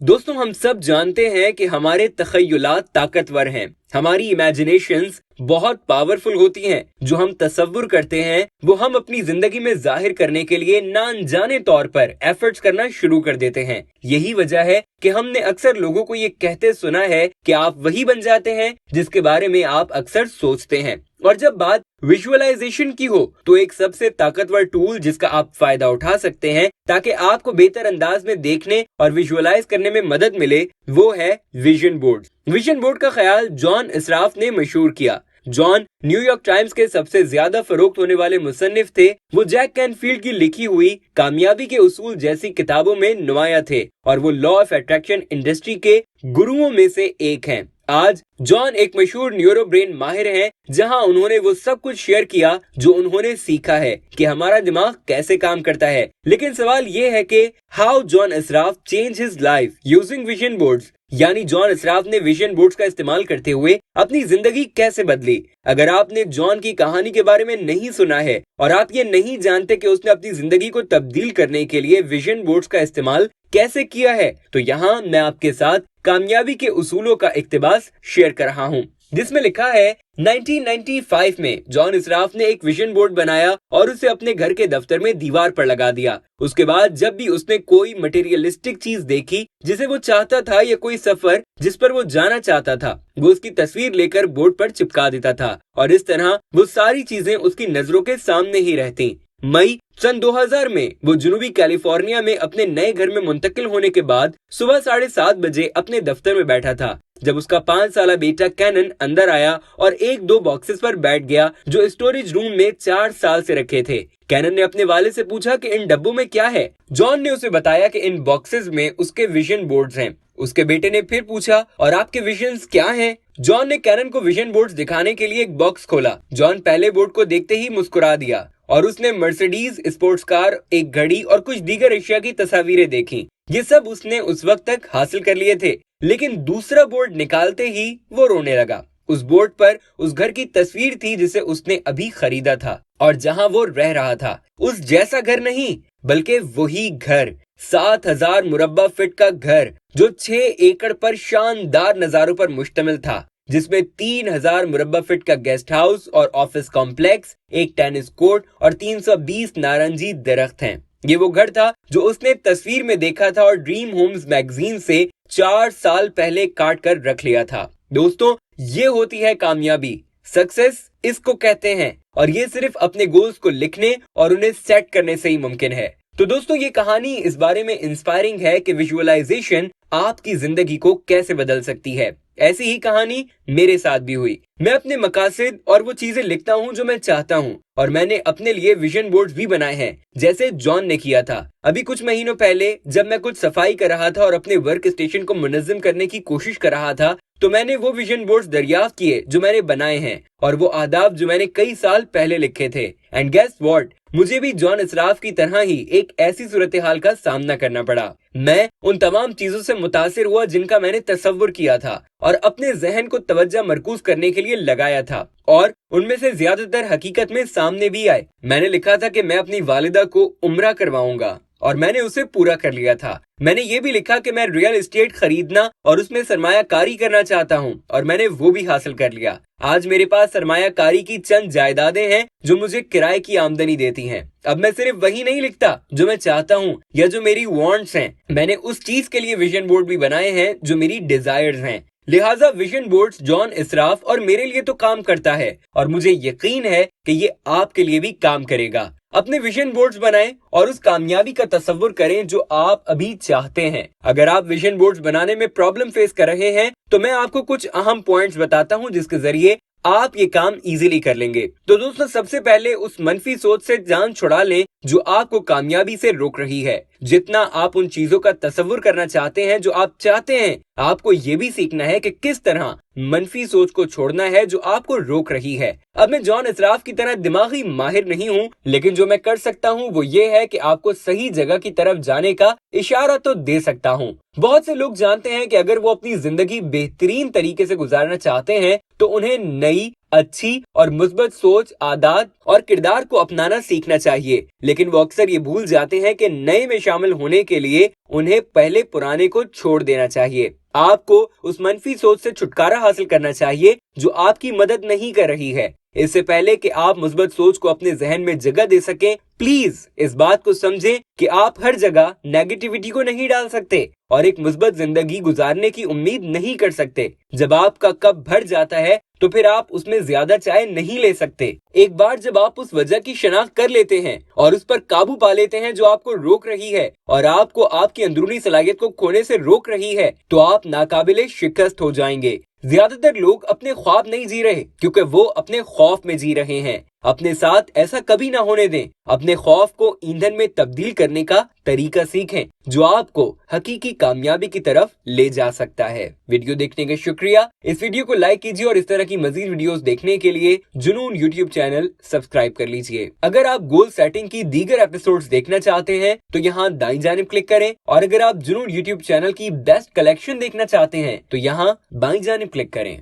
दोस्तों, हम सब जानते हैं कि हमारे तखय्युलात ताकतवर हैं। हमारी इमेजिनेशंस बहुत पावरफुल होती हैं। जो हम तसव्वुर करते हैं वो हम अपनी जिंदगी में जाहिर करने के लिए ना अनजाने तौर पर एफर्ट्स करना शुरू कर देते हैं। यही वजह है कि हमने अक्सर लोगों को ये कहते सुना है कि आप वही बन जाते हैं जिसके बारे में आप अक्सर सोचते हैं। और जब बात विजुअलाइजेशन की हो तो एक सबसे ताकतवर टूल जिसका आप फायदा उठा सकते हैं ताकि आपको बेहतर अंदाज में देखने और विजुअलाइज करने में मदद मिले, वो है विजन बोर्ड। विजन बोर्ड का ख्याल जॉन इसराफ ने मशहूर किया। जॉन न्यूयॉर्क टाइम्स के सबसे ज्यादा फरोख्त होने वाले मुसन्निफ थे। वो जैक कैनफील्ड की लिखी हुई कामयाबी के उसूल जैसी किताबों में नुमाया थे और वो लॉ ऑफ अट्रैक्शन इंडस्ट्री के गुरुओं में से एक हैं। आज जॉन एक मशहूर न्यूरो ब्रेन माहिर हैं, जहां उन्होंने वो सब कुछ शेयर किया जो उन्होंने सीखा है कि हमारा दिमाग कैसे काम करता है। लेकिन सवाल ये है कि how John Assaraf change his life using vision boards, यानी जॉन इसराफ ने विजन बोर्ड्स का इस्तेमाल करते हुए अपनी जिंदगी कैसे बदली। अगर आपने जॉन की कहानी के बारे में नहीं सुना है और आप ये नहीं जानते कि उसने अपनी जिंदगी को तब्दील करने के लिए विजन बोर्ड्स का इस्तेमाल कैसे किया है, तो यहाँ मैं आपके साथ कामयाबी के उसूलों का इक्तिबास शेयर कर रहा हूँ, जिसमें लिखा है 1995 में जॉन इसराफ ने एक विजन बोर्ड बनाया और उसे अपने घर के दफ्तर में दीवार पर लगा दिया। उसके बाद जब भी उसने कोई मटेरियलिस्टिक चीज देखी जिसे वो चाहता था या कोई सफर जिस पर वो जाना चाहता था, वो उसकी तस्वीर लेकर बोर्ड पर चिपका देता था और इस तरह वो सारी चीजें उसकी नजरों के सामने ही रहती। मई सन 2000 में वो जनूबी कैलिफोर्निया में अपने नए घर में मुंतकिल होने के बाद सुबह 7:30 बजे अपने दफ्तर में बैठा था जब उसका 5 साला बेटा कैनन अंदर आया और 1-2 बॉक्सेस पर बैठ गया जो स्टोरेज रूम में 4 साल से रखे थे। कैनन ने अपने वालिद से पूछा कि इन डब्बों में क्या है। जॉन ने उसे बताया कि इन बॉक्सेस में उसके विजन बोर्ड्स हैं। उसके बेटे ने फिर पूछा, और आपके विजन्स क्या हैं? जॉन ने कैनन को विजन बोर्ड्स दिखाने के लिए एक बॉक्स खोला। जॉन पहले बोर्ड को देखते ही मुस्कुरा दिया और उसने मर्सिडीज स्पोर्ट्स कार, एक घड़ी और कुछ दीगर अशिया की तस्वीरें देखी। ये सब उसने उस वक्त तक हासिल कर लिए थे, लेकिन दूसरा बोर्ड निकालते ही वो रोने लगा। उस बोर्ड पर उस घर की तस्वीर थी जिसे उसने अभी खरीदा था और जहां वो रह रहा था। उस जैसा घर नहीं, बल्कि वही घर, 7000 मुरब्बा फीट का घर जो 6 एकड़ पर शानदार नजारों पर मुश्तमिल था, जिसमें 3000 मुरब्बा फीट का गेस्ट हाउस और ऑफिस कॉम्प्लेक्स, एक टेनिस कोर्ट और 320 नारंगी दरख्त हैं। ये वो घर था जो उसने तस्वीर में देखा था और ड्रीम होम्स मैगजीन से 4 साल पहले काट कर रख लिया था। दोस्तों, ये होती है कामयाबी, सक्सेस इसको कहते हैं, और ये सिर्फ अपने गोल्स को लिखने और उन्हें सेट करने से ही मुमकिन है। तो दोस्तों, ये कहानी इस बारे में इंस्पायरिंग है कि विजुअलाइजेशन आपकी जिंदगी को कैसे बदल सकती है। ऐसी ही कहानी मेरे साथ भी हुई। मैं अपने मकासद और वो चीजें लिखता हूँ जो मैं चाहता हूँ, और मैंने अपने लिए विजन बोर्ड्स भी बनाए हैं जैसे जॉन ने किया था। अभी कुछ महीनों पहले जब मैं कुछ सफाई कर रहा था और अपने वर्क स्टेशन को मुनज़्ज़म करने की कोशिश कर रहा था, तो मैंने वो विजन बोर्ड्स दरियाफ्त किए जो मैंने बनाए हैं और वो आदाब जो मैंने कई साल पहले लिखे थे। एंड गेस व्हाट, मुझे भी जॉन इसराफ की तरह ही एक ऐसी सूरत हाल का सामना करना पड़ा। मैं उन तमाम चीजों से मुतासिर हुआ जिनका मैंने तसव्वुर किया था और अपने जहन को तवज्जो मरकूज करने के लिए लगाया था, और उनमें से ज्यादातर हकीकत में सामने भी आए। मैंने लिखा था कि मैं अपनी वालिदा को उम्रा करवाऊंगा और मैंने उसे पूरा कर लिया था। मैंने ये भी लिखा कि मैं रियल एस्टेट खरीदना और उसमें सरमायाकारी करना चाहता हूँ, और मैंने वो भी हासिल कर लिया। आज मेरे पास सरमायाकारी की चंद जायदादें हैं जो मुझे किराए की आमदनी देती हैं। अब मैं सिर्फ वही नहीं लिखता जो मैं चाहता हूँ या जो मेरी वांट्स हैं, मैंने उस चीज के लिए विजन बोर्ड भी बनाए हैं जो मेरी डिजायर्स हैं। लिहाजा विजन बोर्ड्स जॉन इसराफ और मेरे लिए तो काम करता है, और मुझे यकीन है कि ये आपके लिए भी काम करेगा। अपने विजन बोर्ड्स बनाएं और उस कामयाबी का तसव्वुर करें जो आप अभी चाहते हैं। अगर आप विजन बोर्ड्स बनाने में प्रॉब्लम फेस कर रहे हैं तो मैं आपको कुछ अहम पॉइंट्स बताता हूं जिसके जरिए आप ये काम इजीली कर लेंगे। तो दोस्तों, सबसे पहले उस मनफी सोच से जान छुड़ा लें जो आपको कामयाबी से रोक रही है। जितना आप उन चीजों का तसव्वुर करना चाहते हैं जो आप चाहते हैं, आपको ये भी सीखना है कि किस तरह मनफी सोच को छोड़ना है जो आपको रोक रही है। अब मैं जॉन इसराफ की तरह दिमागी माहिर नहीं हूँ, लेकिन जो मैं कर सकता हूँ वो ये है कि आपको सही जगह की तरफ जाने का इशारा तो दे सकता हूँ। बहुत से लोग जानते हैं कि अगर वो अपनी जिंदगी बेहतरीन तरीके से गुजारना चाहते हैं तो उन्हें नई, अच्छी और मुस्बत सोच, आदत और किरदार को अपनाना सीखना चाहिए, लेकिन वो अक्सर ये भूल जाते हैं कि नए में शामिल होने के लिए उन्हें पहले पुराने को छोड़ देना चाहिए। आपको उस मनफी सोच से छुटकारा हासिल करना चाहिए जो आपकी मदद नहीं कर रही है। इससे पहले कि आप मुस्बत सोच को अपने जहन में जगह दे सकें, प्लीज इस बात को समझें कि आप हर जगह नेगेटिविटी को नहीं डाल सकते और एक मुस्बत जिंदगी गुजारने की उम्मीद नहीं कर सकते। जब आपका कप भर जाता है तो फिर आप उसमें ज्यादा चाय नहीं ले सकते। एक बार जब आप उस वजह की शनाख्त कर लेते हैं और उस पर काबू पा लेते हैं जो आपको रोक रही है और आपको आपकी अंदरूनी सलाहियत को खोने से रोक रही है, तो आप नाकाबिले शिकस्त हो जाएंगे। ज्यादातर लोग अपने ख्वाब नहीं जी रहे क्योंकि वो अपने खौफ में जी रहे हैं। अपने साथ ऐसा कभी ना होने दें। अपने खौफ को ईंधन में तब्दील करने का तरीका सीखें जो आपको हकीकी कामयाबी की तरफ ले जा सकता है। वीडियो देखने का शुक्रिया। इस वीडियो को लाइक कीजिए और इस तरह की मजीद वीडियोस देखने के लिए जुनून यूट्यूब चैनल सब्सक्राइब कर लीजिए। अगर आप गोल सेटिंग की दीगर एपिसोड्स देखना चाहते हैं तो यहाँ दाईं जानिब क्लिक करें, और अगर आप जुनून यूट्यूब चैनल की बेस्ट कलेक्शन देखना चाहते हैं तो यहाँ बाईं जानिब क्लिक करें।